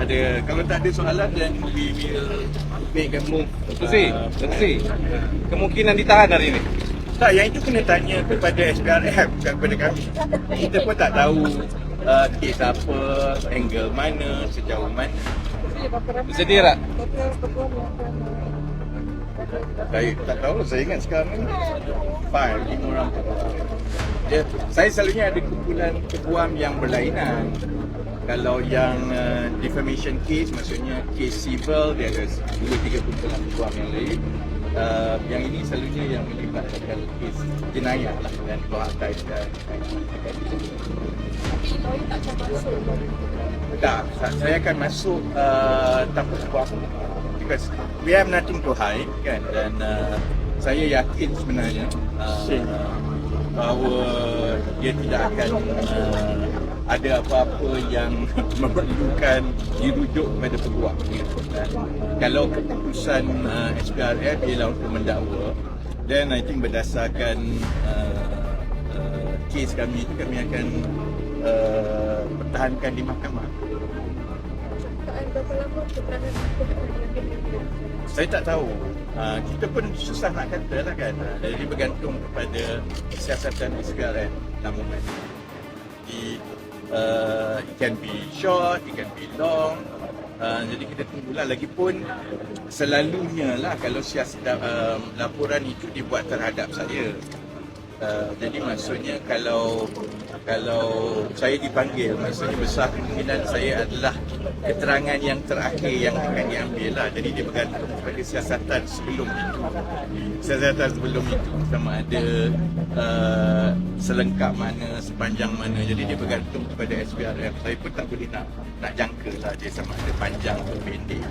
ada, kalau tak ada soalan then we will make a move. Let's see. Kemungkinan ditahan hari ini. Tak, yang itu kena tanya kepada SPRF, bukan kepada kami. Kita pun tak tahu kes apa, angle mana, sejauh mana. Bersedia tak? Saya tak tahu, saya ingat sekarang ni 5 orang. Saya selalunya ada kumpulan peguam yang berlainan. Kalau yang defamation case, maksudnya case civil, dia ada 2-3 kumpulan peguam yang lain. Yang ini selalunya yang melibatkan kes jenayah lah dan keluarga dan tak, saya akan masuk tanpa sebab because we have nothing to hide kan, dan saya yakin sebenarnya bahawa dia tidak akan ada apa-apa yang memerlukan dirujuk kepada peguam. Dan kalau keputusan SPRF ialah untuk mendakwa, then I think berdasarkan kes kami itu, kami akan pertahankan di mahkamah. Saya tak tahu. Kita pun susah nak kata lah kan. Jadi bergantung kepada siasatan SPRF lamunan. It can be short, it can be long. Jadi kita tunggulah. Lagipun selalunya lah kalau laporan itu dibuat terhadap saya. Jadi maksudnya kalau saya dipanggil, maksudnya besar kemungkinan saya adalah keterangan yang terakhir yang akan diambil lah. Jadi dia bergantung kepada siasatan sebelum itu. Siasatan sebelum itu sama ada selengkap mana, sepanjang mana. Jadi dia bergantung kepada SPRF. Saya pun tak boleh nak jangka lah dia sama ada panjang atau pendek.